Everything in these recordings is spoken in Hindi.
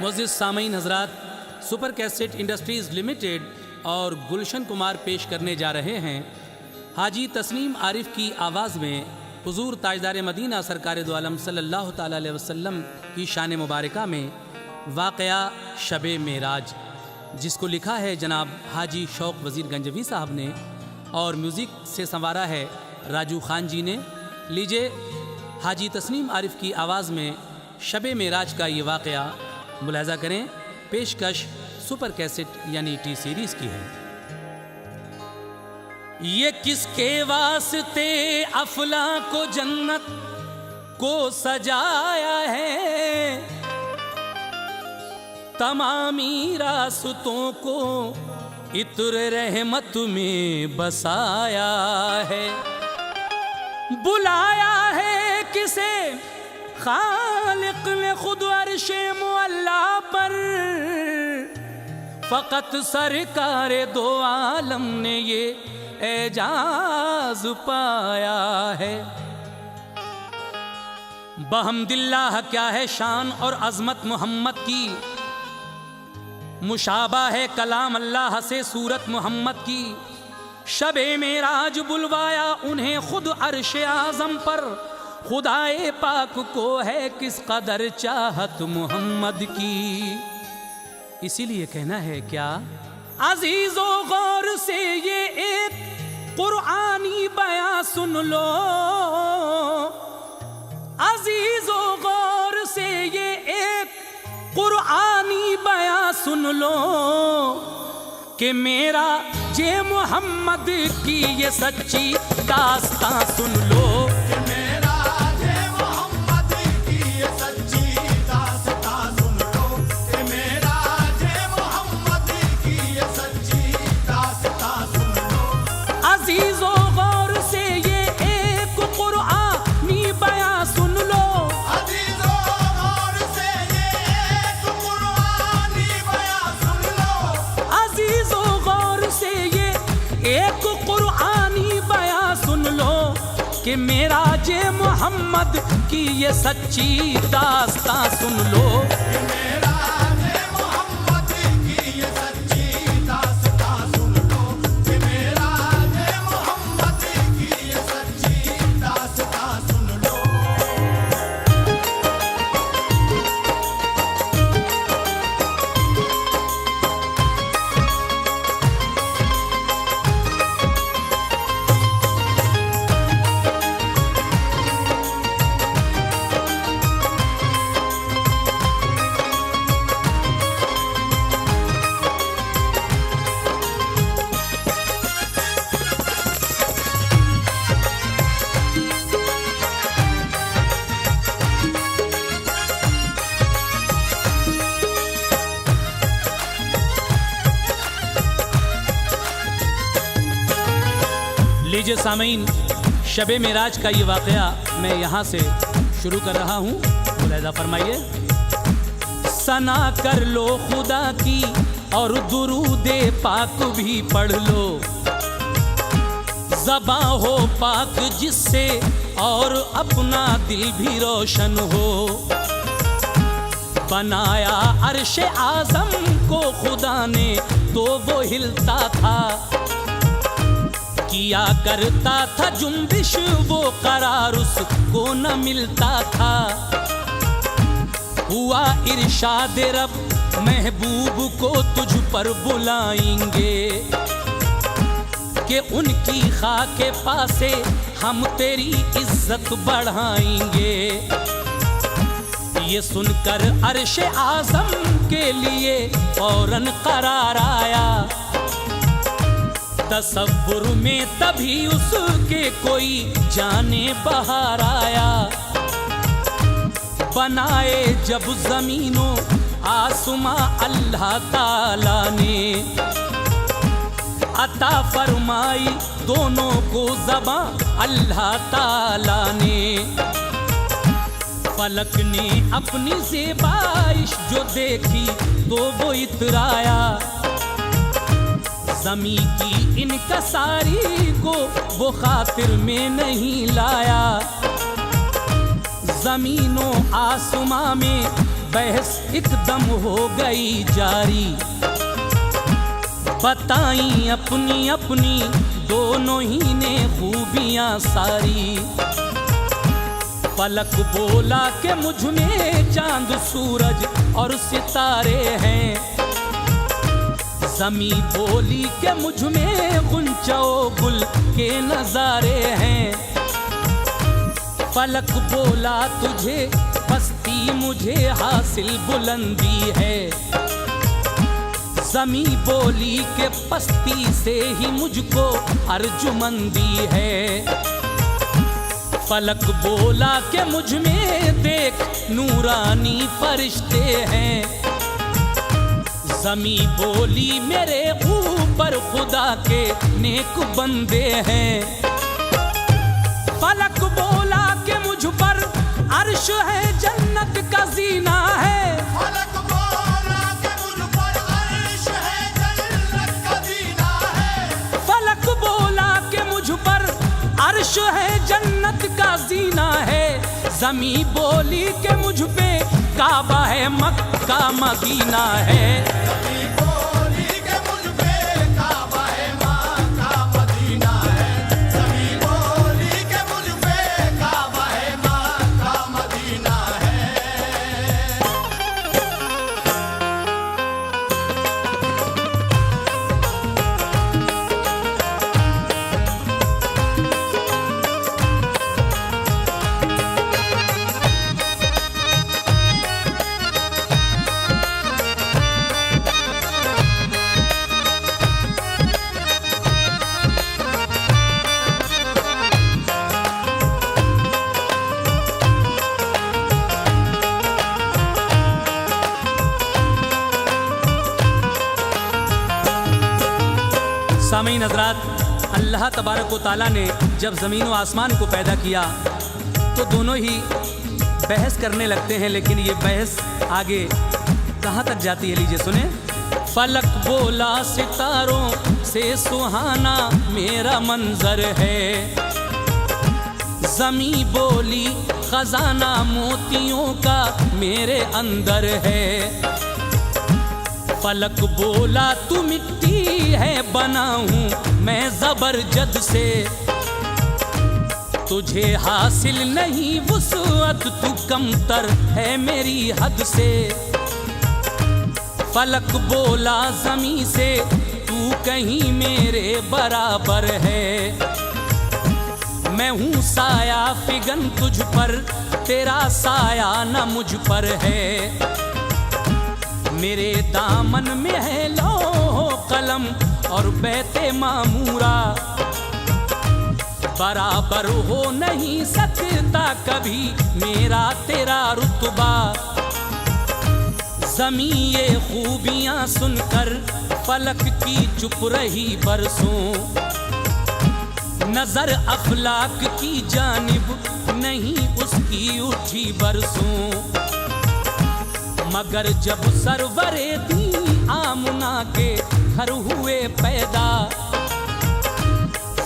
मुअज़्ज़िज़ सामीन हज़रात, सुपर कैसेट इंडस्ट्रीज़ लिमिटेड और गुलशन कुमार पेश करने जा रहे हैं हाजी तस्नीम आरिफ की आवाज़ में हुज़ूर ताजदार मदीना सरकार दो आलम सल्लल्लाहु ताला अलैहि वसल्लम की शान मुबारका में वाक़या शबे मेराज, जिसको लिखा है जनाब हाजी शौक़ वज़ीर गंजवी साहब ने और म्यूज़िक से संवारा है राजू खान जी ने। लीजिए हाजी तस्नीम आरिफ की आवाज़ में शबे मेराज का ये वाक़या मुलाहिज़ा करें। पेशकश सुपर कैसेट यानी टी सीरीज़ की है। ये किसके वास्ते अफला को जन्नत को सजाया है, तमामी रास्तों को इत्र रहमत में बसाया है। बुलाया है किसे खालिक ने खुद अर्शे मुअल्ला पर, फ़कत सरकार दो आलम ने ये एजाज पाया है। बहम्दिल्लाह क्या है शान और अजमत मोहम्मद की, मुशाबा है कलाम अल्लाह से सूरत मोहम्मद की। शबे मेराज बुलवाया उन्हें खुद अर्शे आज़म पर, खुदाए पाक को है किस कदर चाहत मोहम्मद की। इसीलिए कहना है क्या, अजीजो गौर से ये एक कुरानी बयां सुन लो, अजीजो गौर से ये एक कुरानी बयां सुन लो कि मेरा जे मोहम्मद की ये सच्ची दास्तां सुन लो। अजीजो गौर से ये एक कुरानी बयां सुन लो, अजीजो गौर से ये एक कुरानी बयां सुन लो, अजीजो गौर से ये एक कुरानी बयां सुन लो कि मेरा जे मोहम्मद की ये सच्ची दास्तां सुन लो। लीजिए सामीन, शबे मेराज का ये वाक़या मैं यहाँ से शुरू कर रहा हूँ, मुलाहिज़ा फरमाइए। सना कर लो खुदा की और दुरूदे पाक भी पढ़ लो, ज़बां हो पाक जिससे और अपना दिल भी रोशन हो। बनाया अर्शे आज़म को खुदा ने तो वो हिलता था, किया करता था जुम्बिश वो करार उसको न मिलता था। हुआ इरशाद रब महबूब को तुझ पर बुलाएंगे कि उनकी खाके पासे हम तेरी इज्जत बढ़ाएंगे। ये सुनकर अर्शे आज़म के लिए फौरन करार आया, तसव्वुर में तभी उसके कोई जाने बहार आया। बनाए जब ज़मीनों आसमां अल्लाह ताला ने, अता फरमाई दोनों को ज़बां अल्लाह ताला ने। फलक ने अपनी ज़ेबाइश जो देखी तो वो इतराया, ज़मी की इनकसारी को वो खातिर में नहीं लाया। ज़मीनों आसमां में बहस एकदम हो गई जारी। बताई अपनी अपनी दोनों ही ने खूबियां सारी। फलक बोला कि मुझ में चांद सूरज और सितारे हैं। ज़मी बोली कि मुझ में गुंचो गुल के नजारे हैं। फलक बोला तुझे पस्ती मुझे हासिल बुलंदी है। ज़मी बोली के पस्ती से ही मुझको अर्जुमंदी है। फलक बोला कि मुझ में देख नूरानी फरिश्ते हैं। ज़मी बोली मेरे ऊपर खुदा के नेक बंदे हैं। फलक बोला कि मुझ पर अर्श है जन्नत का जीना है। फलक बोला कि मुझ पर अर्श है जन्नत का जीना है। फलक बोला कि मुझ पर अर्श है जन्नत का जीना है। ज़मी बोली कि मुझ पे काबा है मक्का मदीना है। ज़मी बोली कि मुझ पे काबा है मक्का मदीना है। ज़मी बोली कि मुझ पे काबा है मक्का मदीना है। सामीन हज़रात, अल्लाह तबारक व तआला ने जब ज़मीन व आसमान को पैदा किया तो दोनों ही बहस करने लगते हैं, लेकिन ये बहस आगे कहाँ तक जाती है लीजिए सुने। फलक बोला सितारों से सुहाना मेरा मंजर है। ज़मी बोली खजाना मोतियों का मेरे अंदर है। फलक बोला तू मिट्टी है बना हूँ मैं ज़बरजद से। तुझे हासिल नहीं वुसअत तू कमतर है मेरी हद से। फलक बोला ज़मी से तू कहीं मेरे बराबर है। मैं हूँ साया फिगन तुझ पर तेरा साया न मुझ पर है। मेरे दामन में है लौह कलम और बैते मामूरा। बराबर हो नहीं सकता कभी मेरा तेरा रुतबा। ज़मी ये खूबियाँ सुनकर फलक की चुप रही बरसों। नजर अफलाक की जानिब नहीं उसकी उठी बरसों। मगर जब सरवरे दी आमुना के घर हुए पैदा।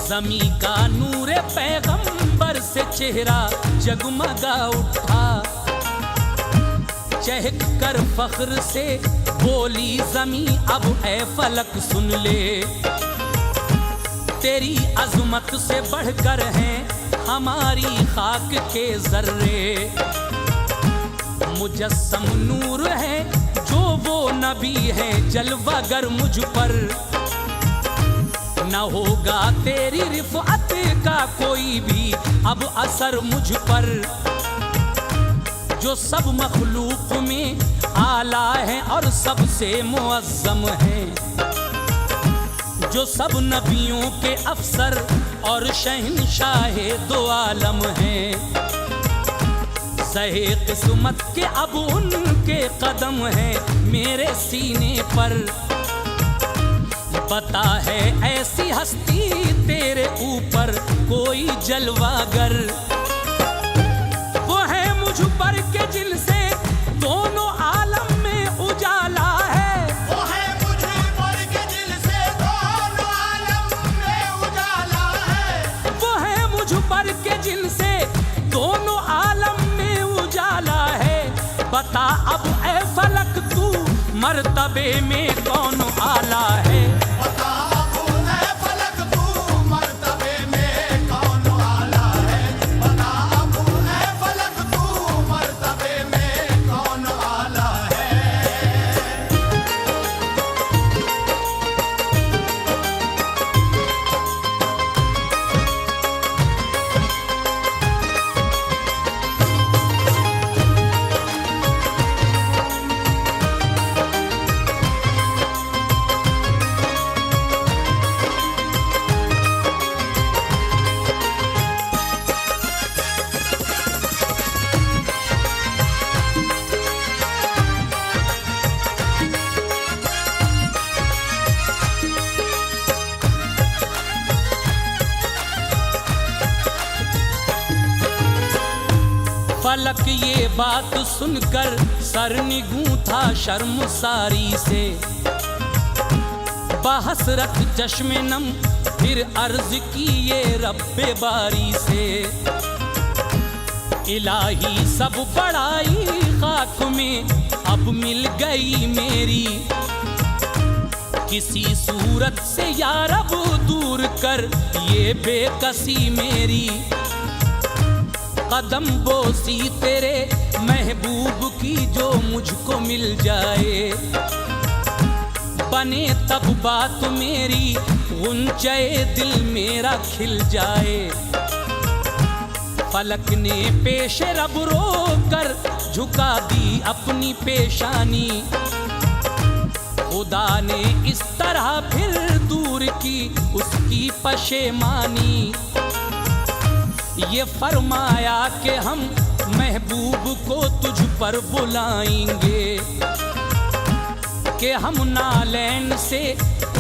ज़मी का नूरे पैगंबर से चेहरा जगमगा उठा। चहक कर फख्र से बोली ज़मी अब ऐ फलक सुन ले। तेरी अज़मत से बढ़कर हैं हमारी खाक के ज़र्रे। मुजस्सम नूर है जो वो नबी है जलवागर मुझ पर। न होगा तेरी रिफ़अत का कोई भी अब असर मुझ पर। जो सब मखलूक में आला है और सबसे मुअज़्ज़म है। जो सब नबियों के अफसर और शहंशाहे दो आलम हैं। सहे किस्मत के अब उनके कदम हैं मेरे सीने पर। पता है ऐसी हस्ती तेरे ऊपर कोई जलवागर। वो है मुझ पर के जिनसे दोनों आलम में उजाला है। वो है मुझ पर के जिनसे दोनों आलम में उजाला है। वो है मुझ पर के जिनसे दोनों आलम में उजाला है। बता अब ए फलक तू मर्तबे में कौन आला है। बता अब ऐ फलक तू मर्तबे में कौन आला है। बता अब ऐ फलक तू मर्तबे में कौन आला है। फलक ये बात सुनकर सर निगूंथा शर्मसारी से, बहसरत चश्मे नम फिर अर्ज की ये रब्बे बारी से। इलाही सब बड़ाई खाक में अब मिल गई मेरी, किसी सूरत से यार अब दूर कर ये बेकसी मेरी। कदम बोसी तेरे महबूब की जो मुझको मिल जाए, बने तब बात मेरी गुंचे दिल मेरा खिल जाए। फलक ने पेश रब रो कर झुका दी अपनी पेशानी, खुदा ने इस तरह फिर दूर की उसकी पशेमानी। ये फरमाया कि हम महबूब को तुझ पर बुलाएंगे, कि हम नालैन से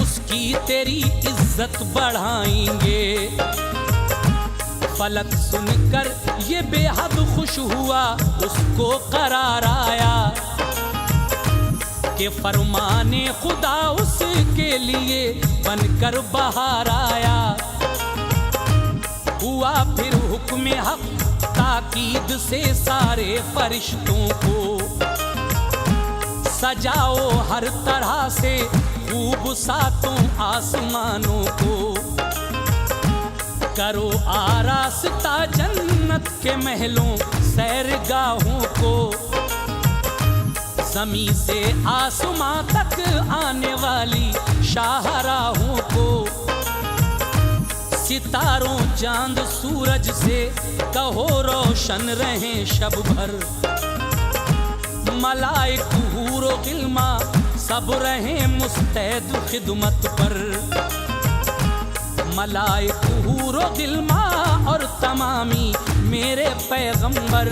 उसकी तेरी इज्जत बढ़ाएंगे। फलक सुनकर ये बेहद खुश हुआ, उसको करार आया कि फरमाने खुदा उसके लिए बनकर बाहर आया। हुआ फिर हुक्म हक ताकीद से सारे फरिश्तों को, सजाओ हर तरह से खूब सातों आसमानों को। करो आरास्ता जन्नत के महलों सैरगाहों को, ज़मीं से आसमां तक आने वाली शाहराहों को। सितारों चांद सूरज से कहो रोशन रहें शब भर, मलाइक हूरो गिल्मा सब रहें मुस्तैद खिदमत पर। मलाइक हूरो गिल्मा और तमामी मेरे पैगंबर,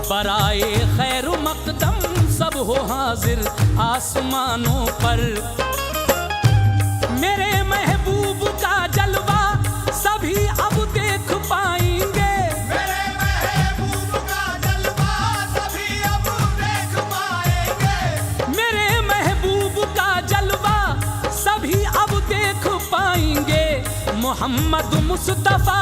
बराए खैर मकदम सब हो हाजिर आसमानों पर। मेरे महबूब का जलवा सभी अब देख पाएंगे, मेरे महबूब का जलवा सभी अब देख पाएंगे। मेरे महबूब का जलवा सभी अब देख पाएंगे। मोहम्मद मुस्तफा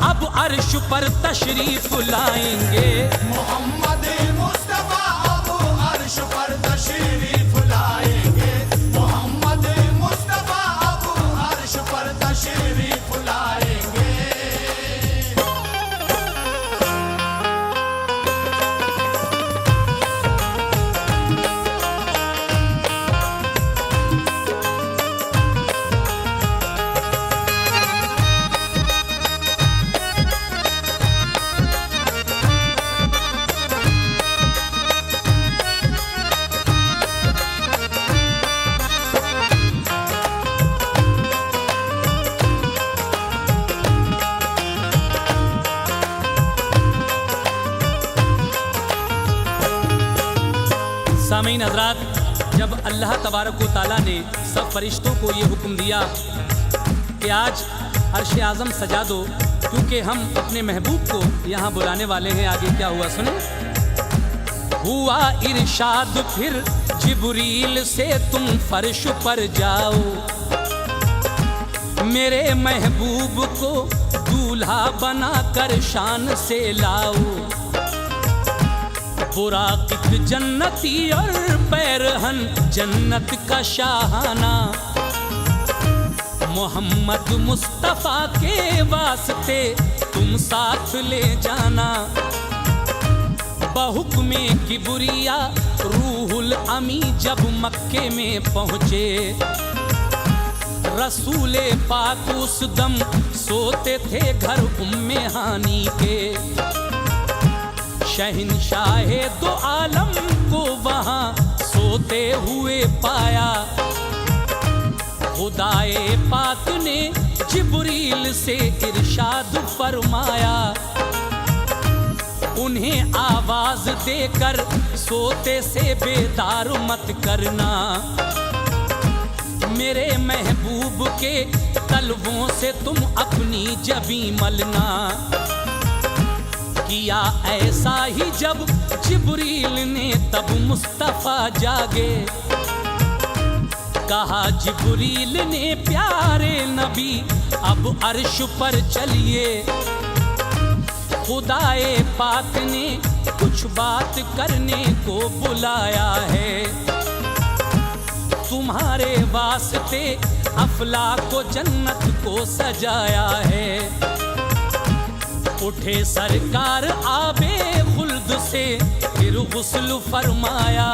अब अर्श पर तशरीफ लाएंगे। मोहम्मद मुस्तफा अब अर्श पर तशरीफ लाएंगे। मोहम्मद मुस्तफा अब अर्श पर तशरीफ लाएंगे। सामीन हजरात, जब अल्लाह तबारक व तआला ने सब फरिश्तों को ये हुक्म दिया कि आज अर्श आज़म सजा दो, क्योंकि हम अपने महबूब को यहाँ बुलाने वाले हैं, आगे क्या हुआ सुने। हुआ इरशाद फिर जिब्रील से तुम फर्श पर जाओ, मेरे महबूब को दूल्हा बना कर शान से लाओ। बुराक जन्नती और पैरहन जन्नत का शाहाना, मोहम्मद मुस्तफ़ा के वास्ते तुम साथ ले जाना। बहुक्मे किबरिया रूहुल अमी जब मक्के में पहुँचे, रसूले पाक उस दम सोते थे घर उम्मे हानी के। शहंशाहे दो आलम को वहाँ सोते हुए पाया, खुदाए पाक ने जिब्रील से इरशाद फरमाया, उन्हें आवाज देकर सोते से बेदार मत करना। मेरे महबूब के तलवों से तुम अपनी जबी मलना। किया ऐसा ही जब जिब्रील ने तब मुस्तफ़ा जागे, कहा जिब्रील ने प्यारे नबी अब अर्श पर चलिए, खुदाए पाक ने कुछ बात करने को बुलाया है। तुम्हारे वास्ते अफला को जन्नत को सजाया है। उठे सरकार आबे खुल्द से फिर गुस्ल फरमाया,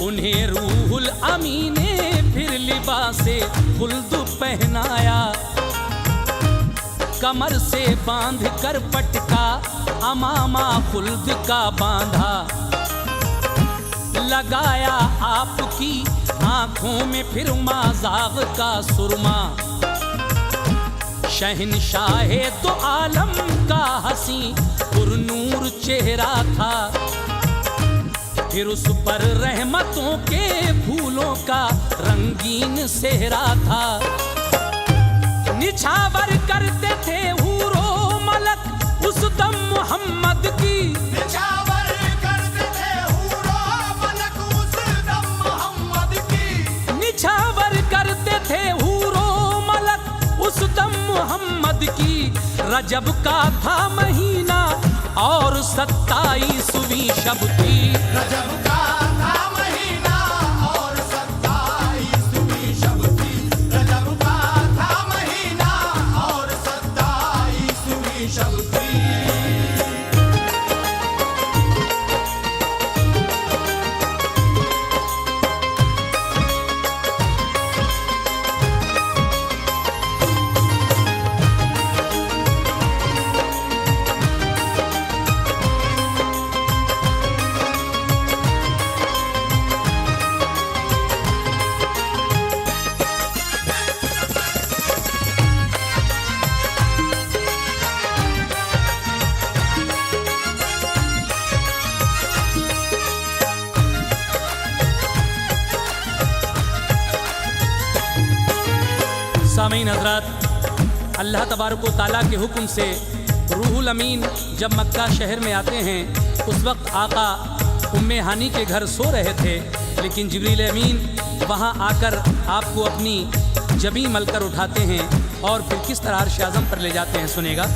उन्हें रूहुल अमी ने फिर लिबासे खुल्द पहनाया। कमर से बांध कर पटका अमामा खुल्द का बांधा, लगाया आपकी आंखों में फिर माज़ाग का सुरमा। शहंशाहे दो आलम का हसी पुरनूर चेहरा था, फिर उस पर रहमतों के फूलों का रंगीन सेहरा था। निछावर करते थे हूरो मलक उस दम मोहम्मद की, निछावर करते थे हूरो मलक उस दम मोहम्मद की, निछावर करते थे हूरो मलक उस दम मोहम्मद की। रजब का था महीना और 27वीं शब थी, रजब का था महीना और 27वीं शब थी, रजब का था महीना और 27वीं शब थी। सामीन हज़रात, अल्लाह तबारक व तआला के हुक्म से रूहुल अमीन जब मक्का शहर में आते हैं, उस वक्त आका उम्मे हानी के घर सो रहे थे, लेकिन जिब्रील अमीन वहाँ आकर आपको अपनी जबी मलकर उठाते हैं और फिर किस तरह अर्श आज़म पर ले जाते हैं, सुनेगा।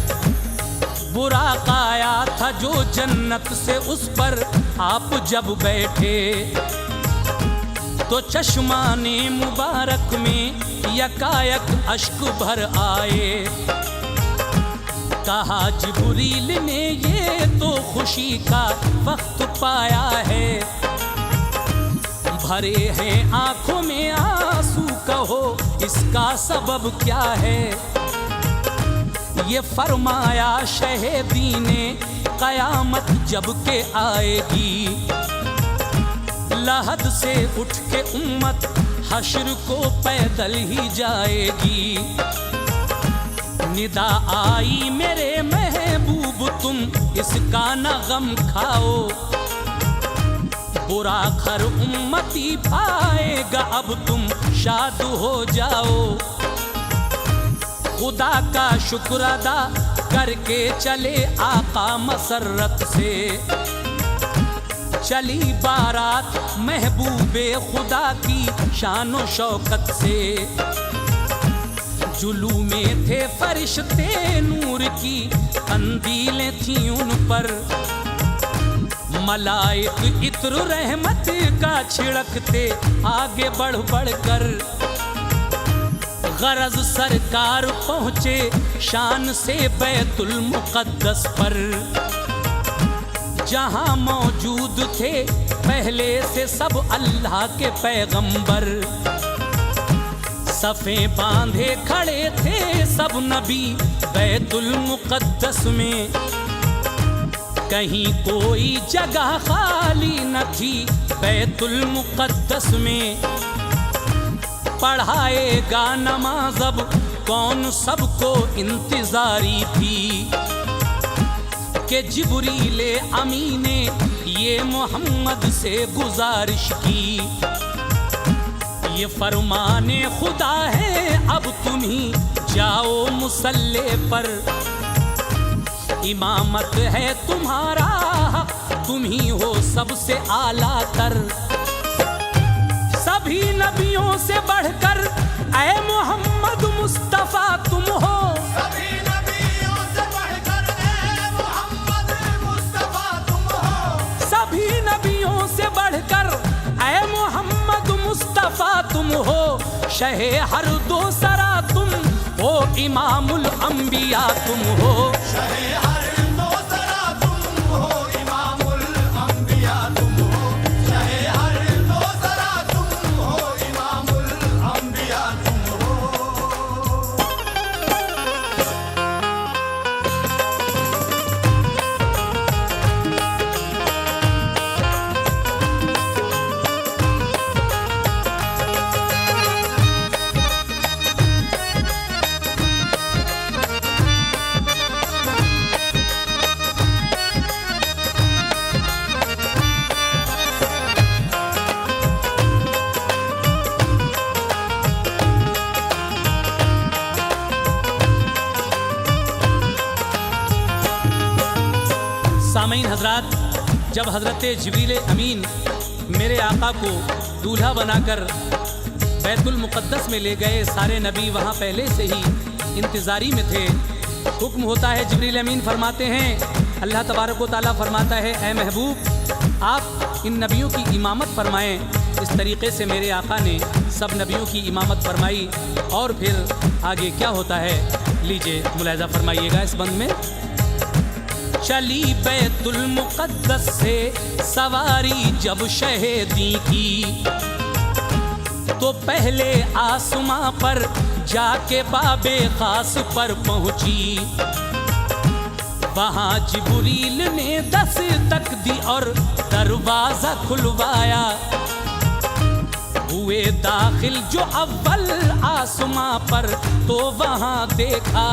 बुराक आया था जो जन्नत से, उस पर आप जब बैठे, तो चश्माने मुबारक में यकायक अश्क भर आए। कहा जिब्रील ने ये तो खुशी का वक्त पाया है, भरे हैं आंखों में आंसू, कहो इसका सबब क्या है। ये फरमाया शहीदी ने कयामत जब के आएगी, लहद से उठ के उम्मत हश्र को पैदल ही जाएगी। निदा आई मेरे महबूब तुम इसका न गम खाओ, बुरा खर उम्मती पाएगा अब तुम शाद हो जाओ। खुदा का शुक्र अदा करके चले आका मसरत से, चली बारात महबूबे खुदा की शानो शौकत से। जुलू में थे फरिश्ते नूर की कंदीलें थी उन पर, मलाइक इत्र रहमत का छिड़कते आगे बढ़ बढ़ कर। गरज सरकार पहुँचे शान से बैतुल मुक़द्दस पर, जहाँ मौजूद थे पहले से सब अल्लाह के पैगंबर। सफ़े बांधे खड़े थे सब नबी बैतुल मुक़द्दस में, कहीं कोई जगह खाली न थी बैतुल मुक़द्दस में। पढ़ाएगा नमाज अब कौन, सबको इंतज़ारी थी कि जिब्रीले अमीन ने ये मोहम्मद से गुजारिश की। ये फरमाने खुदा है अब तुम ही जाओ मुसल्ले पर, इमामत है तुम्हारा हक, तुम ही हो सबसे आला तर। सभी नबियों से बढ़कर ऐ मोहम्मद मुस्तफ़ा तुम हो, सभी नबियों से बढ़कर ऐ मोहम्मद मुस्तफा तुम हो। सभी नबियों से बढ़कर ऐ मोहम्मद मुस्तफ़ा तुम हो। शहे हर दो सरा तुम हो, इमामुल अंबिया तुम हो। शहे हर दो सरा तुम हो, इमामुल अंबिया तुम हो। शहे हर दो सरा तुम हो, इमामुल अंबिया तुम हो। सामईन हजरात, जब हज़रत जिब्रील अमीन मेरे आका को दूल्हा बनाकर बैतुल मुक़द्दस में ले गए, सारे नबी वहाँ पहले से ही इंतज़ारी में थे। हुक्म होता है, जिब्रील अमीन फरमाते हैं, अल्लाह तबारक व तआला फरमाता है, ऐ महबूब आप इन नबियों की इमामत फरमाएँ। इस तरीक़े से मेरे आका ने सब नबियों की इमामत फरमाई। और फिर आगे क्या होता है, लीजिए मुलाहिज़ा फरमाइएगा इस बंद में। चली बैतुल मुक़द्दस से सवारी जब शहेदी की, तो पहले आसमां पर जाके बाबे खास पर पहुंची। वहाँ जिब्रील ने दस्तक दी और दरवाज़ा खुलवाया। हुए दाखिल जो अव्वल आसमां पर, तो वहाँ देखा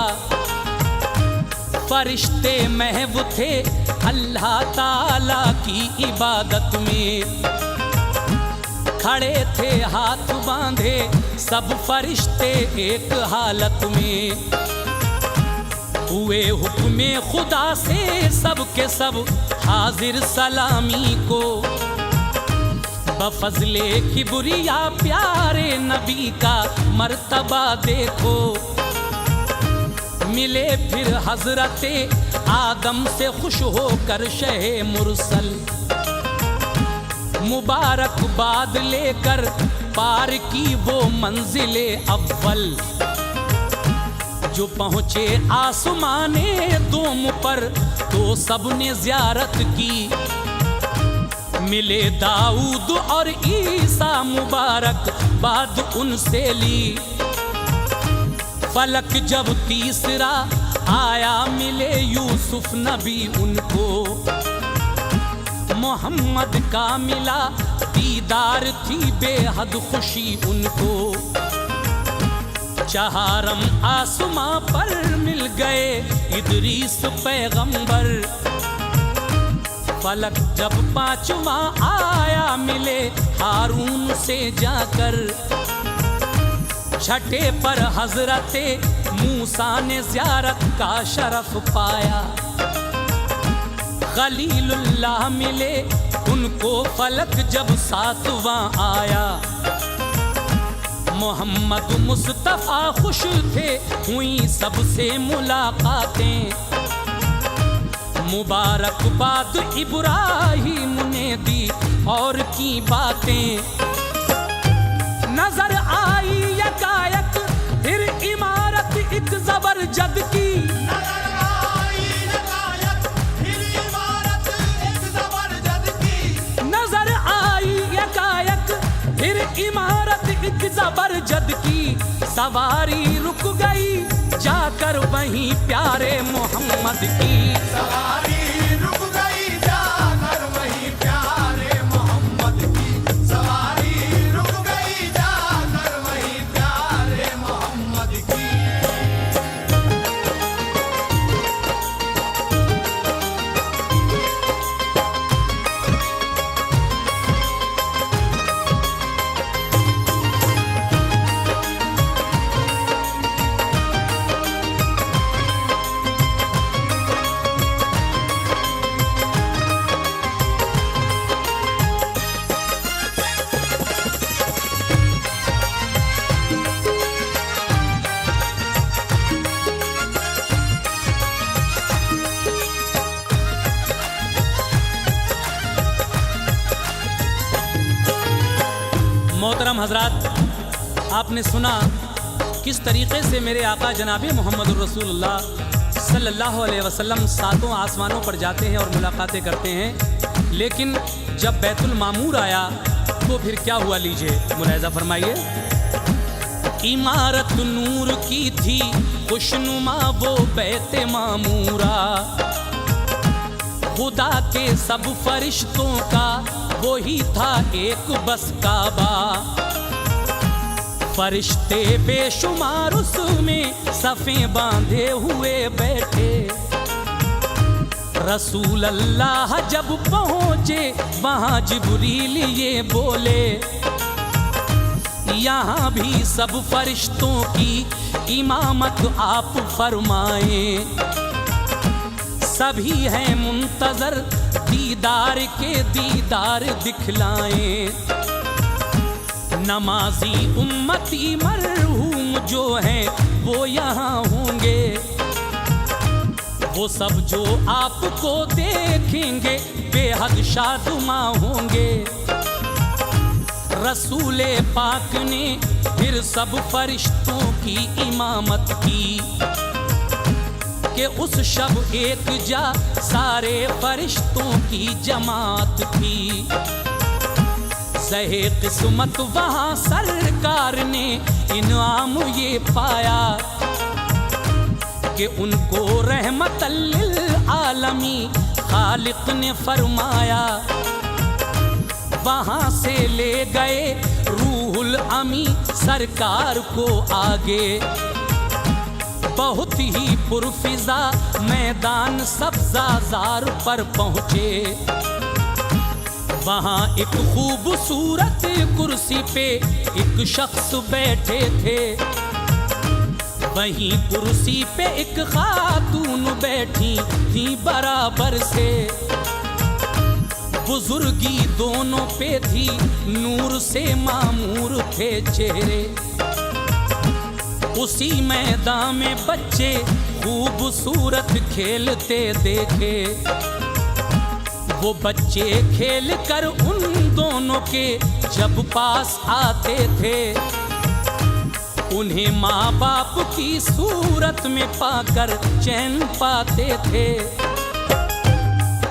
फरिश्ते महव थे अल्लाह ताला की इबादत में। खड़े थे हाथ बांधे सब फरिश्ते एक हालत में। हुए हुक्मे खुदा से सब के सब हाजिर सलामी को। बफज़ले किबरिया प्यारे नबी का मर्तबा देखो। मिले फिर हजरते आदम से खुश होकर शहे मुरसल। मुबारकबाद लेकर पार की वो मंजिले अव्वल। जो पहुँचे आसमाने दोम पर, तो सबने ज़ियारत की। मिले दाऊद और ईसा मुबारक बाद उनसे ली। फलक जब तीसरा आया, मिले यूसुफ नबी उनको। मोहम्मद का मिला दीदार, थी बेहद खुशी उनको। चहारम आसमां पर मिल गए इदरीस पैगंबर। फलक जब पांचवा आया, मिले हारून से जाकर। छठे पर हजरते मूसा ने ज़ियारत का शरफ पाया। खलीलुल्लाह मिले उनको फलक जब सातवां आया। मोहम्मद मुस्तफ़ा खुश थे, हुई सबसे मुलाकातें। मुबारकबाद इब्राहिम ने दी और की बातें। नजर आई यकायक फिर इमारत एक जबरजद की। नजर आई यकायक फिर इमारत एक जबरदस्त की। नजर आई यकायक फिर इमारत एक जबरजद की। सवारी रुक गई जाकर वहीं प्यारे मोहम्मद की। सवारी रुक गई जाकर वहीं प्यारे मोहम्मद की। सवारी रुक गई जाकर वहीं प्यारे मोहम्मद की। मोहतरम हजरात, आपने सुना किस तरीक़े से मेरे आका जनाब मोहम्मद रसूलुल्लाह सल्लल्लाहु अलैहि वसल्लम सातों आसमानों पर जाते हैं और मुलाकातें करते हैं। लेकिन जब बैतुल मामूर आया तो फिर क्या हुआ, लीजिए मुलाहिज़ा फरमाइए। इमारत नूर की थी खुशनुमा वो बैत मामूरा, खुदा के सब फरिश्तों का वही था एक बस काबा। फरिश्ते बेशुमार उसमें सफ़े बांधे हुए बैठे। रसूल अल्लाह जब पहुँचे वहाँ जिब्रील ये बोले, यहाँ भी सब फरिश्तों की इमामत आप फरमाएं। सभी हैं मुंतजर दीदार के दीदार दिखलाएं। नमाजी उम्मती मरहूम जो हैं वो यहाँ होंगे। वो सब जो आपको देखेंगे बेहद शादुमा होंगे। रसूले पाक ने फिर सब फरिश्तों की इमामत की कि उस शब एक जा सारे फरिश्तों की जमात थी। सहे किस्मत वहाँ सरकार ने इनाम ये पाया कि उनको रहमतल लिल आलमी खालिक ने फरमाया। वहाँ से ले गए रूहुल अमी सरकार को आगे। बहुत ही पुरफिजा मैदान सब्ज़ाज़ार पर पहुँचे। वहाँ एक खूबसूरत कुर्सी पे एक शख्स बैठे थे। वहीं कुर्सी पे एक खातून बैठी थी बराबर से। बुजुर्गी दोनों पे थी, नूर से मामूर थे चेहरे। उसी मैदान में बच्चे खूबसूरत खेलते देखे। वो बच्चे खेल कर उन दोनों के जब पास आते थे, उन्हें माँ बाप की सूरत में पाकर चैन पाते थे।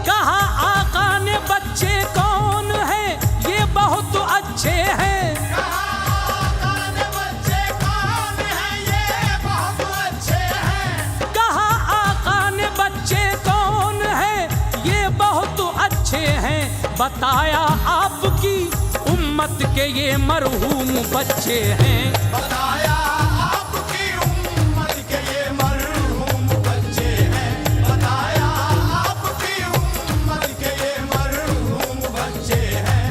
कहा आका ने बच्चे कौन है ये बहुत अच्छे हैं। बताया आपकी उम्मत के ये मरहूम बच्चे हैं। बताया आपकी उम्मत के ये मरहूम बच्चे हैं। बताया आपकी उम्मत के ये मरहूम बच्चे हैं।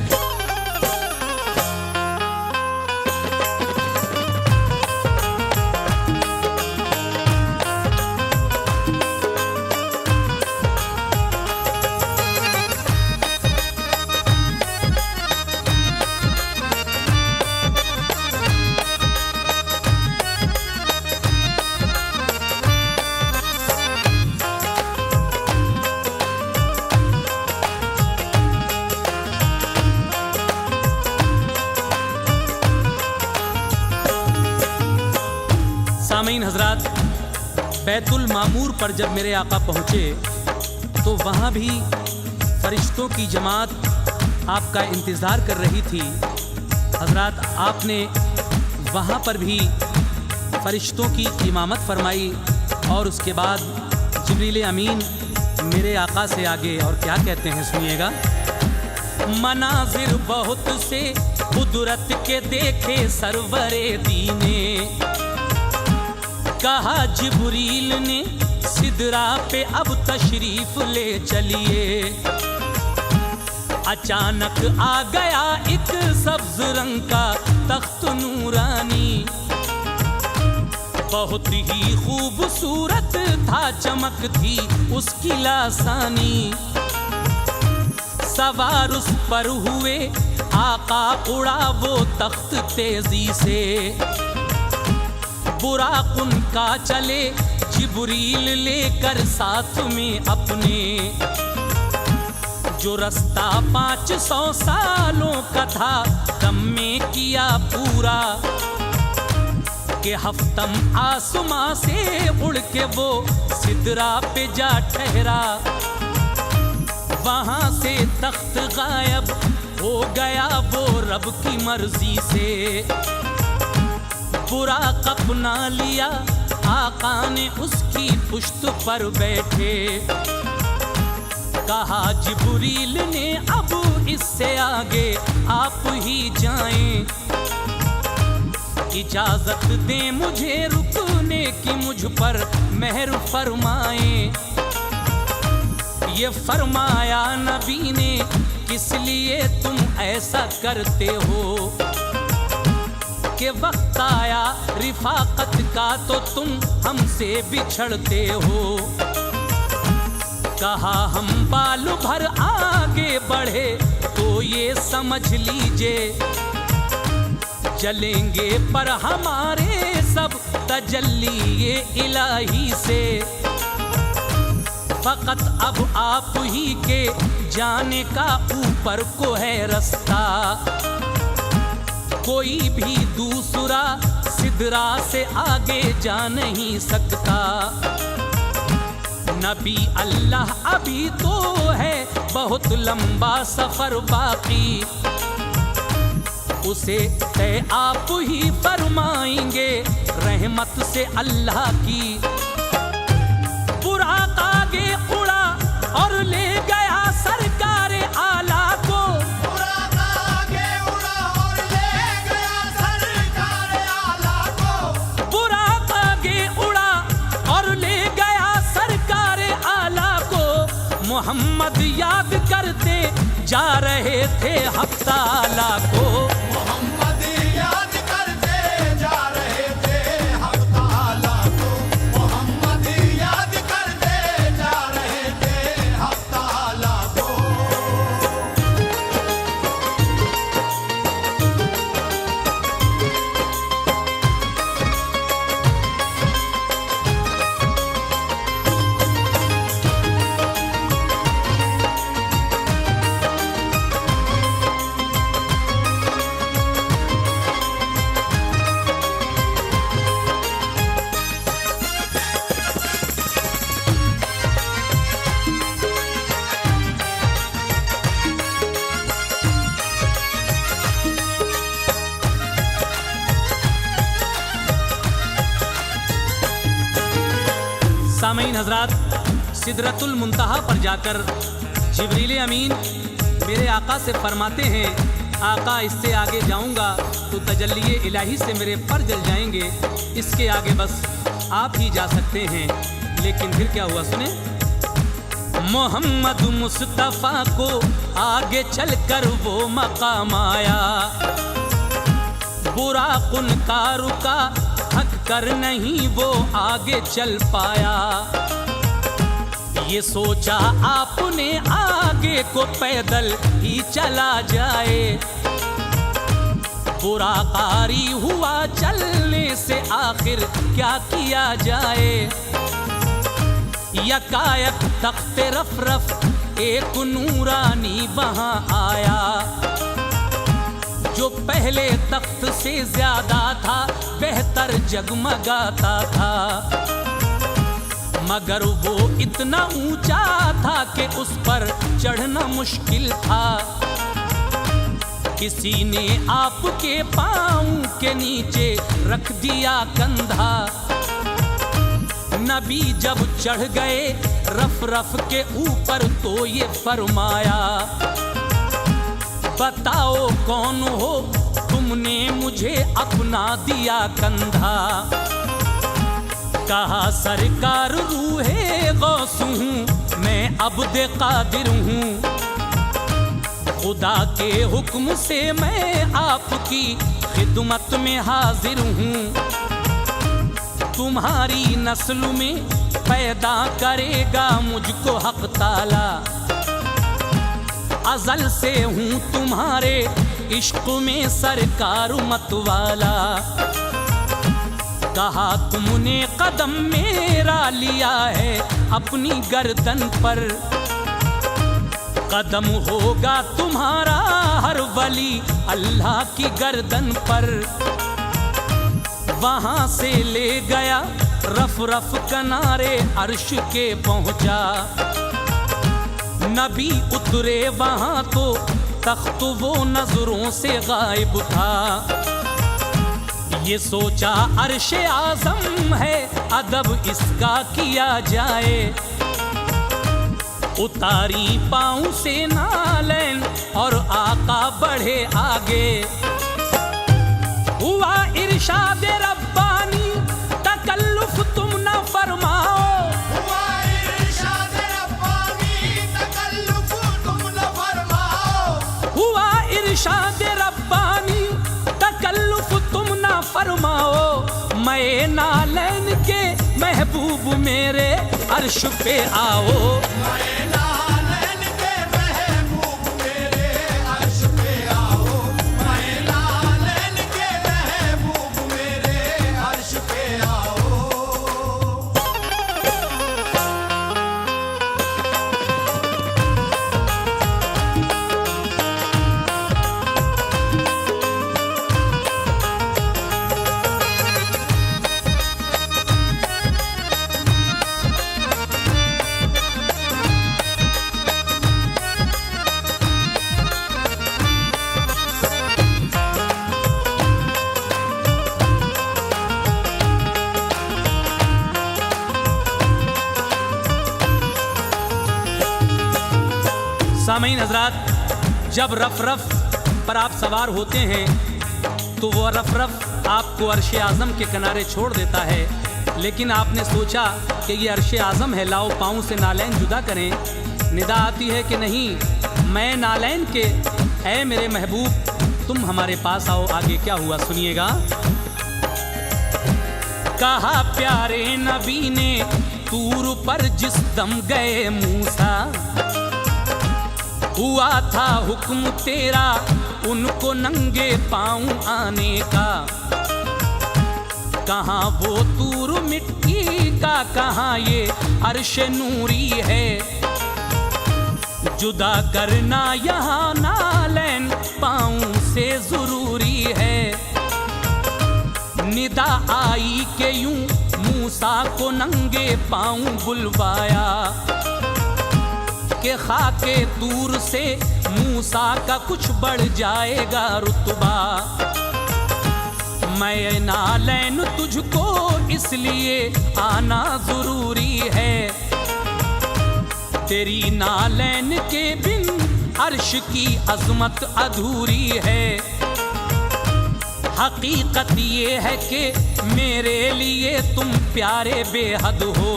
हजरात बैतुल मामूर पर जब मेरे आका पहुँचे तो वहाँ भी फरिश्तों की जमात आपका इंतज़ार कर रही थी। हजरात आपने वहाँ पर भी फरिश्तों की इमामत फरमाई और उसके बाद जिब्रील अमीन मेरे आका से आगे और क्या कहते हैं, सुनिएगा। मनाजिर बहुत से कुदरत के देखे सरवरे दीने, कहा जिब्रील ने सिदरा पे अब तशरीफ ले चलिए। अचानक आ गया एक सब्ज रंग का तख्त नूरानी, बहुत ही खूबसूरत था, चमक थी उसकी लासानी। सवार उस पर हुए आका, उड़ा वो तख्त तेजी से, बुराक उनका चले जिब्रील लेकर साथ में अपने। जो रास्ता 500 सालों का था दम में किया पूरा, के हफ्तम आसमां से उड़ के वो सिदरा पे जा ठहरा। वहां से तख्त गायब हो गया वो रब की मर्जी से, बुराक अपना लिया आका ने उसकी पुश्त पर बैठे। कहा जिब्रील ने अब इससे आगे आप ही जाएं, इजाजत दें मुझे रुकने की, मुझ पर मेहर फरमाएं। ये फरमाया नबी ने, किस लिए तुम ऐसा करते हो, कि वक्त आया रिफाकत का तो तुम हमसे बिछड़ते हो। कहा हम बाल भर आगे बढ़े तो ये समझ लीजिए, चलेंगे पर हमारे सब तजल्ली ये इलाही से। फकत अब आप ही के जाने का ऊपर को है रास्ता, कोई भी दूसरा सिदरा से आगे जा नहीं सकता। नबी अल्लाह अभी तो है बहुत लंबा सफर बाकी, उसे तय आप ही फरमाएंगे रहमत से अल्लाह की। बुराक आगे उड़ा और ले गया सरकार आला को, बुराक आगे उड़ा और ले गया सरकार आला को। बुराक आगे उड़ा और ले गया सरकार आला को। मोहम्मद याद करते जा रहे थे हफ्ता आला को, मोहम्मद याद करते जा रहे थे हफ्ता आला को। मोहम्मद याद करते जा रहे थे हफ्ता आला को। सामईन हजरात, सिदरतुल मुंतहा पर जाकर जिब्रील अमीन मेरे आका से फरमाते हैं, आका इससे आगे जाऊंगा तो तजल्ली इलाही से मेरे पर जल जाएंगे, इसके आगे बस आप ही जा सकते हैं। लेकिन फिर क्या हुआ सुने। मोहम्मद मुस्तफ़ा को आगे चलकर वो मकाम आया, बुराक उनका रुका, थक कर नहीं वो आगे चल पाया। ये सोचा आपने आगे को पैदल ही चला जाए, बुराकारी हुआ चलने से आखिर क्या किया जाए। यकायक तख्त रफ रफ एक नूरानी वहां आया, जो पहले तख्त से ज्यादा था, बेहतर जगमगाता था, मगर वो इतना ऊंचा था कि उस पर चढ़ना मुश्किल था। किसी ने आपके पाँव के नीचे रख दिया कंधा। नबी जब चढ़ गए रफ रफ के ऊपर तो ये फरमाया, बताओ कौन हो तुमने मुझे अपना दिया कंधा। कहा सरकार रूहे गौस हूँ मैं अब्द कादिर हूँ, खुदा के हुक्म से मैं आपकी खिदमत में हाजिर हूँ। तुम्हारी नस्ल में पैदा करेगा मुझको हक ताला, अज़ल से हूँ तुम्हारे इश्क में सरकार मतवाला। कहा तुमने कदम मेरा लिया है अपनी गर्दन पर, कदम होगा तुम्हारा हर वली अल्लाह की गर्दन पर। वहां से ले गया रफ रफ किनारे अर्श के पहुंचा। नबी उतरे वहां तो तख्त वो नजरों से गायब था। ये सोचा अर्श आज़म है अदब इसका किया जाए, उतारी पाँव से नालैन और आका बढ़े आगे। हुआ इरशाद रब्बानी तकल्लुफ तुम न फरमाओ, हुआ इरशाद रब्बानी तकल्लुफ तुम न फरमाओ, हुआ इरशाद रब्बानी तकल्लुफ तुम न फरमाओ। मैं नालैन के महबूब मेरे अर्श पे आओ, मैं नालैन के महबूब मेरे अर्श पे आओ, मैं नालैन के महबूब मेरे अर्श पे आओ। सामीन हजरात, जब रफ रफ पर आप सवार होते हैं तो वो रफ रफ आपको अर्श आज़म के किनारे छोड़ देता है, लेकिन आपने सोचा कि ये अर्श आज़म है, लाओ पाँव से नालैन जुदा करें। निदा आती है कि नहीं, मैं नालैन के, ऐ मेरे महबूब तुम हमारे पास आओ। आगे क्या हुआ सुनिएगा। कहा प्यारे नबी ने तूर पर जिस दम गए मूसा, हुआ था हुक्म तेरा उनको नंगे पाँव आने का। कहाँ वो तूर मिट्टी का, कहाँ ये अर्श नूरी है, जुदा करना यहाँ नालैन पाँव से जरूरी है। निदा आई के यूं मूसा को नंगे पाँव बुलवाया, के खाके दूर से मूसा का कुछ बढ़ जाएगा रुतबा। मैं नालैन तुझको इसलिए आना जरूरी है, तेरी नालैन के बिन अर्श की अजमत अधूरी है। हकीकत ये है कि मेरे लिए तुम प्यारे बेहद हो,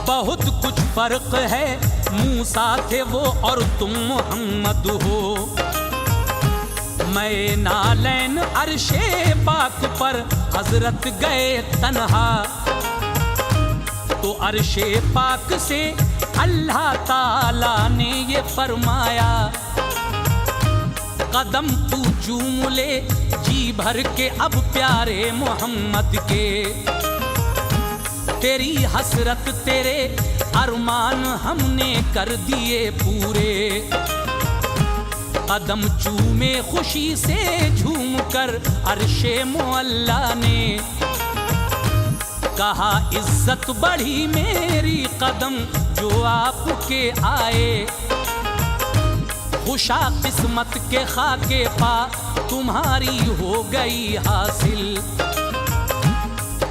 बहुत कुछ फर्क है मूसा थे वो और तुम मोहम्मद हो। मैं नालैन अर्शे पाक पर हजरत गए तन्हा, तो अर्शे पाक से अल्लाह ताला ने ये फरमाया, कदम तू चूम ले जी भर के अब प्यारे मोहम्मद के। तेरी हसरत तेरे अरमान हमने कर दिए पूरे, कदम चूमे खुशी से झूम कर अर्शे मुअल्ला ने। कहा इज्जत बढ़ी मेरी कदम जो आपके आए, खुशा किस्मत के खाके पा तुम्हारी हो गई हासिल,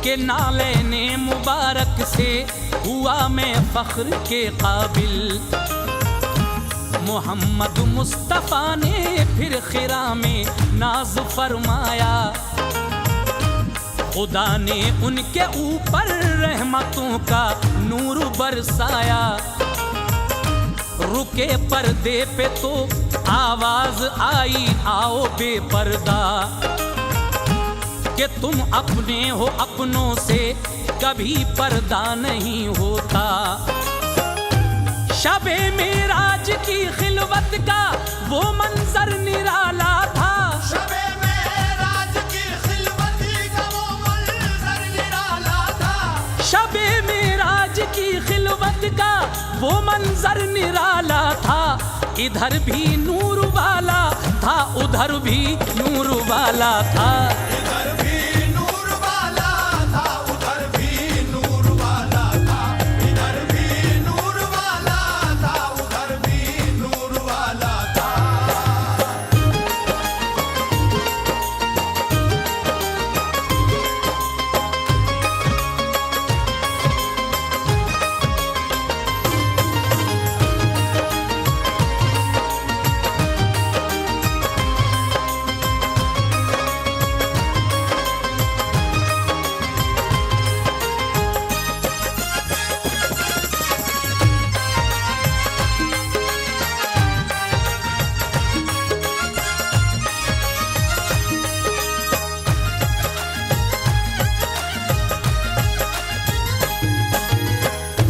के नालैने मुबारक से हुआ मैं फख्र के काबिल। मोहम्मद मुस्तफ़ा ने फिर खिरा में नाज फरमाया, खुदा ने उनके ऊपर रहमतों का नूर बरसाया। रुके पर्दे पे तो आवाज आई आओ बेपर्दा, कि तुम अपने हो अपनों से कभी पर्दा नहीं होता। शबे मेराज की खिलवत का वो मंजर निराला था, शबे मेराज की खिलवत का वो मंजर निराला था। शबे मेराज की खिलवत का वो मंजर निराला था। इधर भी नूर वाला था उधर भी नूर वाला था, इधर भी नूर वाला था उधर भी नूर वाला था, इधर भी नूर वाला था उधर भी नूर वाला था।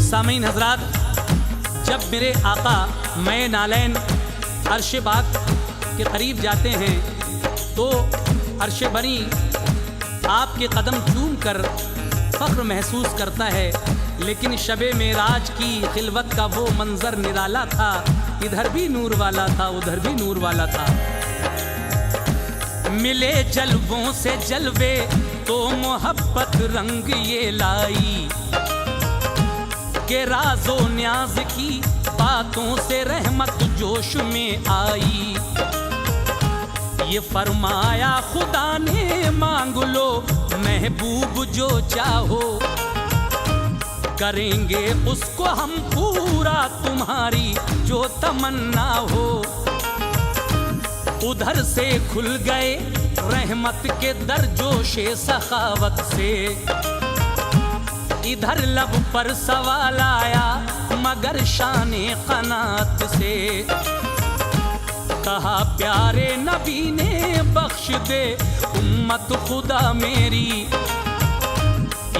सामीन हजरात, जब मेरे आका मैं नालैन अर्श बाग के करीब जाते हैं तो अर्श बनी आपके कदम चूम कर फख्र महसूस करता है। लेकिन शबे मेराज की खिलवत का वो मंजर निराला था, इधर भी नूर वाला था उधर भी नूर वाला था। मिले जलवों से जलवे तो मोहब्बत रंग ये लाई, के राजो न्याज की बातों से रहमत जोश में आई। ये फरमाया खुदा ने मांग लो महबूब जो चाहो, करेंगे उसको हम पूरा तुम्हारी जो तमन्ना हो। उधर से खुल गए रहमत के दर जोशे सखावत से, इधर लब पर सवाल आया मगर शाने क़नात से। कहा प्यारे नबी ने बख्श दे उम्मत खुदा मेरी,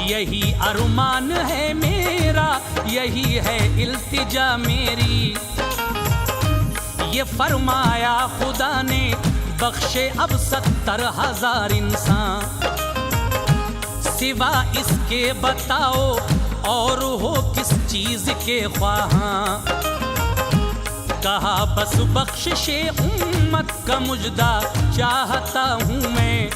यही अरमान है मेरा यही है इल्तिजा मेरी। ये फरमाया खुदा ने बख्शे अब 70,000 इंसान, सिवा इसके बताओ और हो किस चीज के ख्वाहां। कहा बस बख्शिशे उम्मत का मुजदा चाहता हूँ मैं,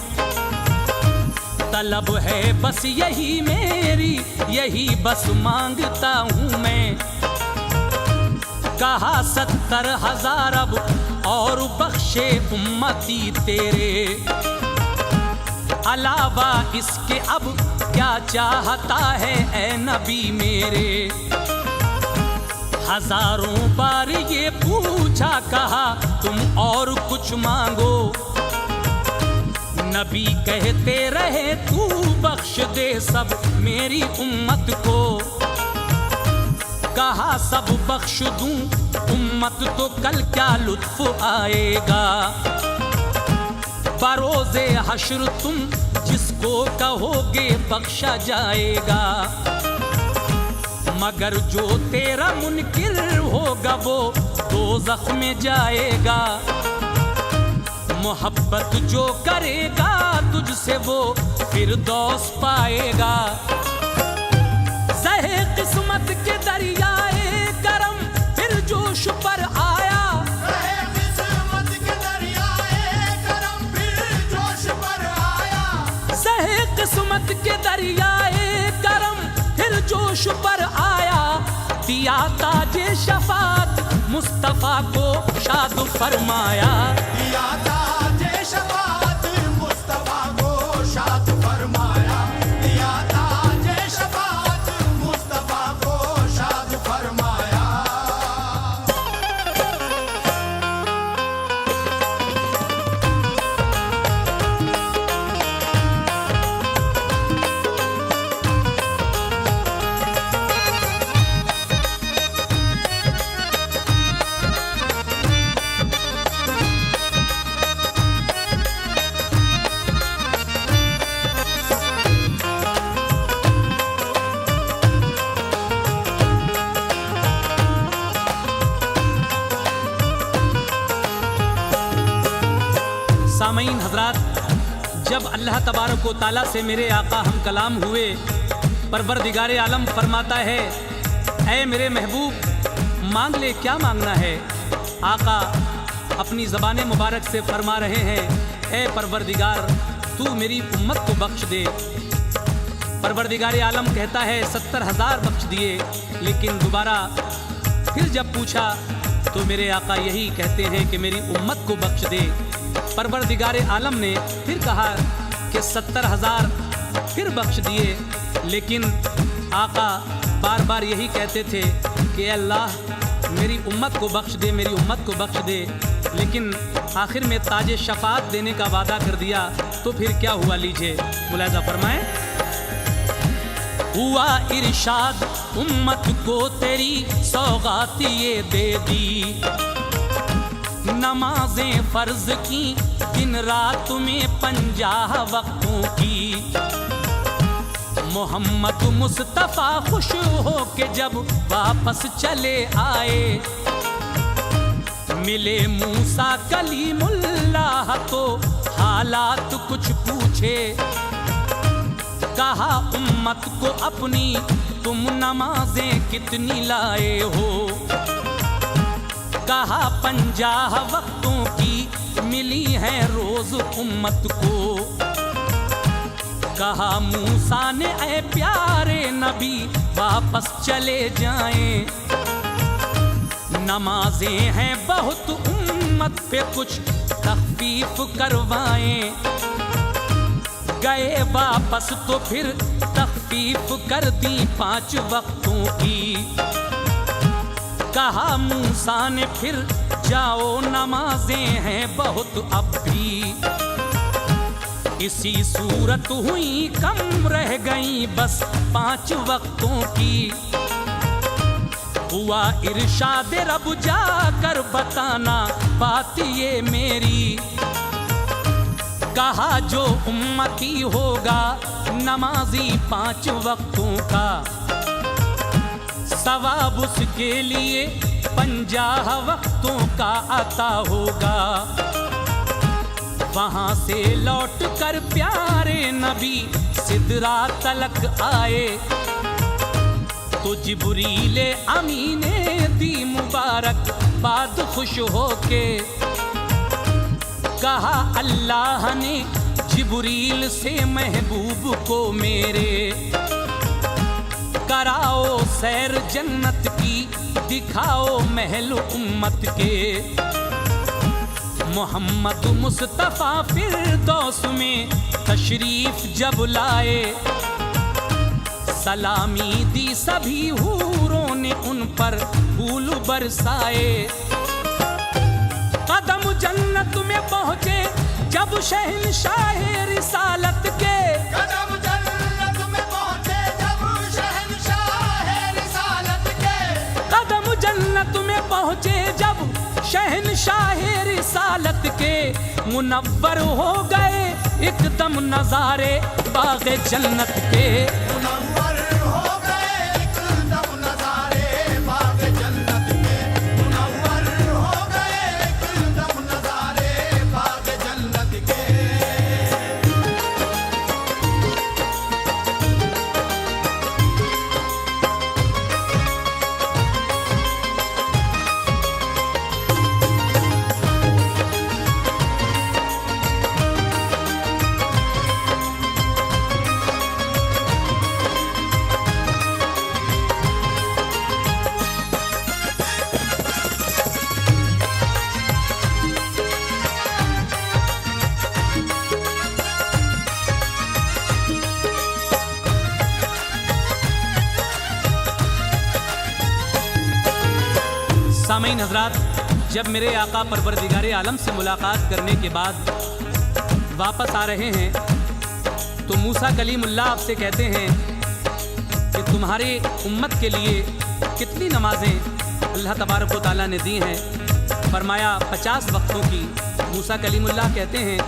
तलब है बस यही मेरी यही बस मांगता हूँ मैं। कहा 70,000 अब और बख्शे उम्मती तेरे, अलावा इसके अब क्या चाहता है ए नबी मेरे। हजारों बार ये पूछा कहा तुम और कुछ मांगो, नबी कहते रहे तू बख्श दे सब मेरी उम्मत को। कहा सब बख्श दूं उम्मत तो कल क्या लुत्फ आएगा, बरोज़े हश्र तुम जिसको कहोगे बख्शा जाएगा। मगर जो तेरा मुनकिर होगा वो दोज़ख में जाएगा, मोहब्बत जो करेगा तुझसे वो फिरदौस पाएगा। ज़हे किस्मत के दरियाए करम फिर जोश पर आया, रहे किस्मत के दरियाए करम फिर जोश पर आया, दिया ताजे शफात मुस्तफा को शाद फरमाया। दिया ताजे शफात मुस्तफा को शाद फरमाया, दिया ताजे शफात मुस्तफा को शाद फरमाया। सामईन हजरात, जब अल्लाह तबारक व ताला से मेरे आका हम कलाम हुए, परवरदिगारे आलम फरमाता है, ऐ मेरे महबूब मांग ले क्या मांगना है। आका अपनी ज़बान मुबारक से फरमा रहे हैं, ऐ परवरदिगार तू मेरी उम्मत को बख्श दे। परवरदिगारे आलम कहता है 70,000 बख्श दिए, लेकिन दोबारा फिर जब पूछा तो मेरे आका यही कहते हैं कि मेरी उम्मत को बख्श दे। परवरदिगारे आलम ने फिर कहा कि 70,000 फिर बख्श दिए, लेकिन आका बार बार यही कहते थे कि अल्लाह मेरी उम्मत को बख्श दे, मेरी उम्मत को बख्श दे। लेकिन आखिर में ताजे शफात देने का वादा कर दिया, तो फिर क्या हुआ लीजिए मुलाजा फरमाएं। हुआ इरशाद उम्मत को तेरी सौगात ये दे दी, नमाजें फर्ज की दिन रात में 50 वक्तों की। मोहम्मद मुस्तफा खुश हो के जब वापस चले आए, मिले मूसा कलीमुल्लाह तो हालात कुछ पूछे। कहा उम्मत को अपनी तुम नमाजें कितनी लाए हो, कहा 50 वक्तों की मिली है रोज उम्मत को। कहा मूसा ने ऐ प्यारे नबी वापस चले जाएं, नमाजें हैं बहुत उम्मत पे कुछ तखफीफ करवाएं। गए वापस तो फिर तखफीफ कर दी 5 वक्तों की। कहा मूसा ने फिर जाओ नमाजें हैं बहुत अब भी। इसी सूरत हुई कम रह गई बस 5 वक्तों की। हुआ इरशाद रब जाकर बताना बात ये मेरी। कहा जो उम्मती होगा नमाजी 5 वक्तों का, सवाब उसके लिए 50 वक्तों का अता होगा। वहां से लौट कर प्यारे नबी सिदरा तलक आए, तो जिब्रील अमीने दी मुबारक बाद खुश होके। कहा अल्लाह ने जिब्रील से महबूब को मेरे, कराओ सैर जन्नत की दिखाओ महल उम्मत के। मोहम्मद मुस्तफा फिरदौस में तशरीफ जब लाए, सलामी दी सभी हूरों ने उन पर फूल बरसाए। कदम जन्नत में पहुंचे जब शहंशाह रिसालत के, कदम जन्नत में पहुंचे जब शहंशाह रिसालत के। कदम जन्नत में पहुंचे जब शहंशाह रिसालत के। मुनव्वर हो गए एकदम नजारे बाग़े जन्नत के। मुनव्वर हो गए एकदम नजारे बाग़े जन्नत के। मुनव्वर हो गए एकदम नजारे बाग़े जन्नत के। सामीन हजरात, जब मेरे आका परवरदिगार आलम से मुलाकात करने के बाद वापस आ रहे हैं तो मूसा कलीमुल्लाह आपसे कहते हैं कि तुम्हारे उम्मत के लिए कितनी नमाजें अल्लाह तबारक व तआला ने दी हैं। फरमाया 50 वक्तों की। मूसा कलीमुल्लाह कहते हैं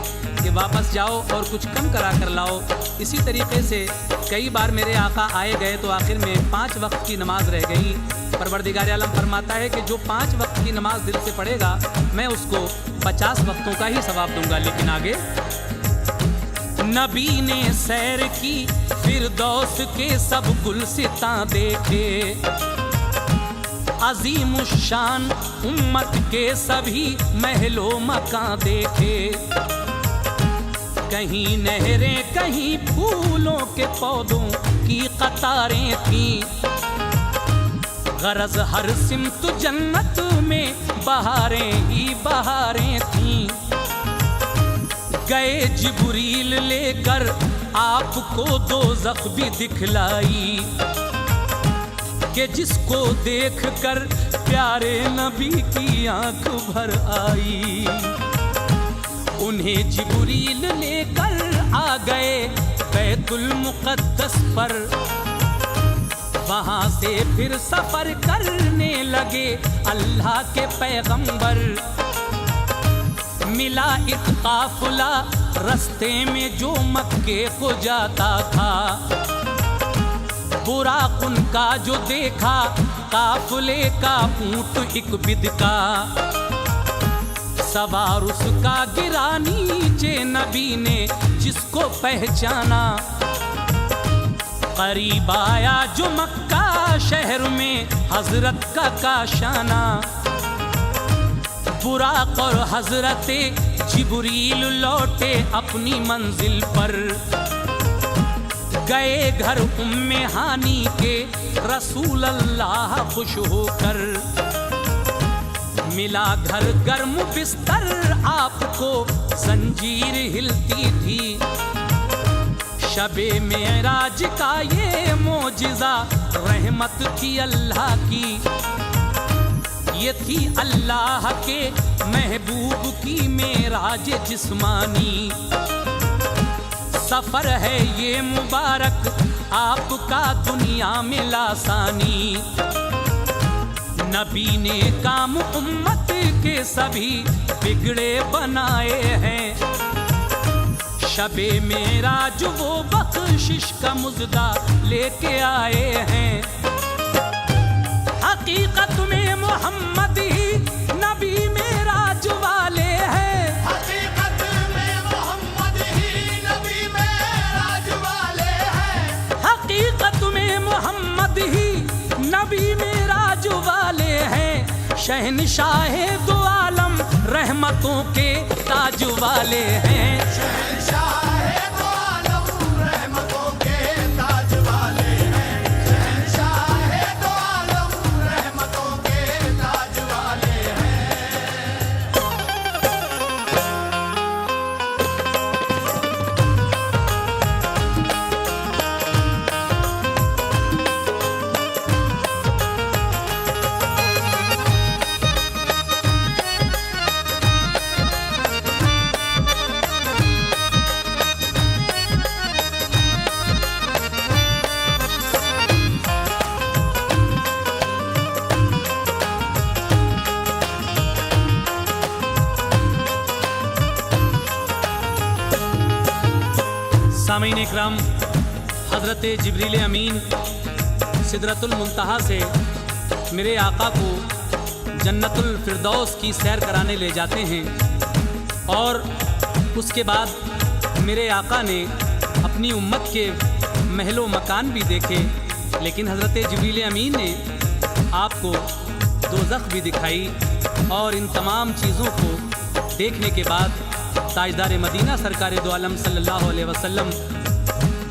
कि वापस जाओ और कुछ कम करा कर लाओ। इसी तरीके से कई बार मेरे आका आए गए तो आखिर में 5 वक्त की नमाज रह गई। परवरदिगार आलम फरमाता है कि जो 5 वक्त की नमाज दिल से पढ़ेगा मैं उसको 50 वक्तों का ही सवाब दूंगा। लेकिन आगे नबी ने सैर की फिरदौस के सब गुलसितां देखे, अजीम शान उम्मत के सभी महलो मकान देखे। कहीं नहरें कहीं फूलों के पौधों की कतारें थीं, गरज हर सिमत जन्नत में बहारें ही बहारें थीं। गए जिब्रील लेकर आपको दोज़ख भी दिखलाई कि जिसको देखकर प्यारे नबी की आंख भर आई। उन्हें जिब्रील लेकर आ गए बैतुल मुक़द्दस पर, वहाँ से फिर सफर करने लगे अल्लाह के पैगंबर। मिला एक काफिला रास्ते में जो मक्के को जाता था, बुराक उनका जो देखा काफिले का ऊंट एक बिद का, सवार उसका गिरा नीचे नबी ने जिसको पहचाना। करीब आया जो मक्का शहर में हजरत का काशाना, बुराक और हजरत जिब्रील लौटे अपनी मंजिल पर। गए घर उम्मे हानी के रसूल अल्लाह खुश होकर, मिला घर गर्म बिस्तर आपको जंजीर हिलती थी। शबे मेराज का ये मोजिज़ा रहमत थी अल्लाह की, ये थी अल्लाह के महबूब की मेराज जिस्मानी। सफर है ये मुबारक आपका दुनिया में लासानी। नबी ने काम उम्मत के सभी बिगड़े बनाए हैं, शबे मेराज वो बख्शिश का मुजदा लेके आए हैं। हकीकत में मोहम्मद ही नबी मेराज वाले हैं, हकीकत में मोहम्मद ही नबी मेराज वाले हैं। हकीकत में मोहम्मद ही नबी मेराज वाले हैं। शहनशाह दो आलम रहमतों के ताज वाले हैं। शहंशाह दो आलम रहमतों के ताज वाले हैं। शहंशाह दो आलम रहमतों के ताज वाले हैं। सामीन इकराम, हज़रत जिब्रील अमीन सिदरतुल मुंतहा से मेरे आका को जन्नतुल फिरदौस की सैर कराने ले जाते हैं और उसके बाद मेरे आका ने अपनी उम्मत के महलो मकान भी देखे। लेकिन हज़रत जिब्रील अमीन ने आपको दोज़ख भी दिखाई और इन तमाम चीज़ों को देखने के बाद ताजदार मदीना सरकार दो आलम सल्लल्लाहु अलैहि वसल्लम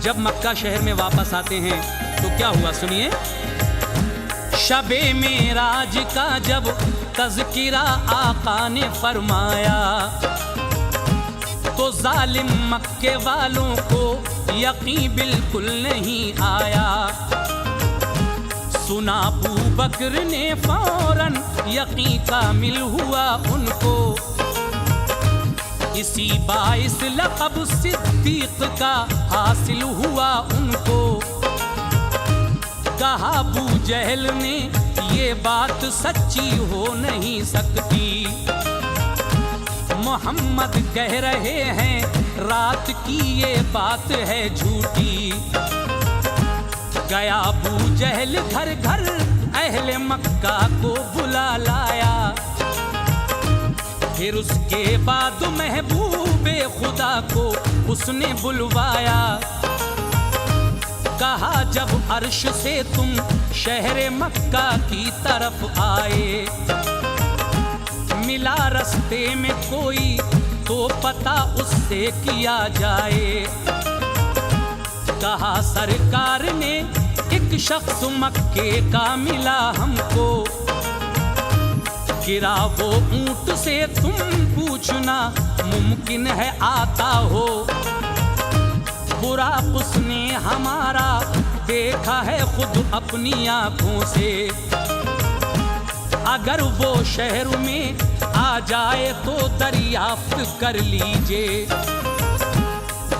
जब मक्का शहर में वापस आते हैं तो क्या हुआ सुनिए। शबे मेराज का जब तज़किरा आका ने फरमाया तो जालिम मक्के वालों को यकीन बिल्कुल नहीं आया। सुना अबू बकर ने फौरन यकीन कामिल हुआ उनको, इसी बाइस लक़ब सिद्दीक का हासिल हुआ उनको। कहा अबू जहल ने ये बात सच्ची हो नहीं सकती, मोहम्मद कह रहे हैं रात की ये बात है झूठी। गया अबू जहल घर घर अहले मक्का को बुला लाया, फिर उसके बाद महबूबे खुदा को उसने बुलवाया। कहा जब अर्श से तुम शहरे मक्का की तरफ आए, मिला रस्ते में कोई तो पता उससे किया जाए। कहा सरकार ने एक शख्स मक्के का मिला हमको, गिरा वो ऊंट से तुम पूछना मुमकिन है आता हो। बुरा उसने हमारा देखा है खुद अपनी आंखों से, अगर वो शहर में आ जाए तो दरियाफ्त कर लीजिए।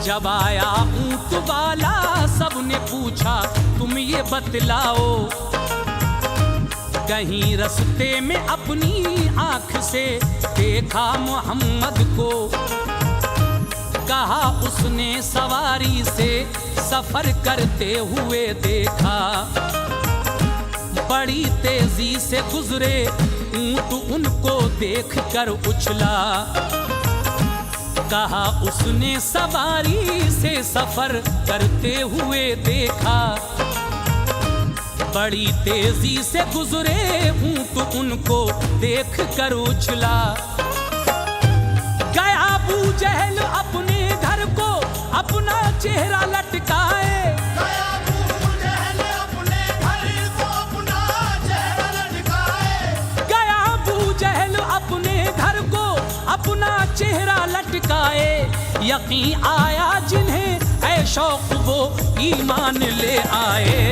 जब आया ऊंट वाला सबने पूछा तुम ये बतलाओ, कहीं रस्ते में अपनी आंख से देखा मोहम्मद को। कहा उसने सवारी से सफर करते हुए देखा, बड़ी तेजी से गुजरे ऊंट उनको देख कर उछला। कहा उसने सवारी से सफर करते हुए देखा, बड़ी तेजी से गुजरे ऊंट उनको देख कर उछला। गया अबू जहल अपने घर को अपना चेहरा लटकाए, गया अबू जहल अपने घर को अपना चेहरा लटकाए। गया अबू जहल अपने घर को अपना चेहरा लटकाए। यकीन आया जिन्हें ऐ शौक वो ईमान ले आए।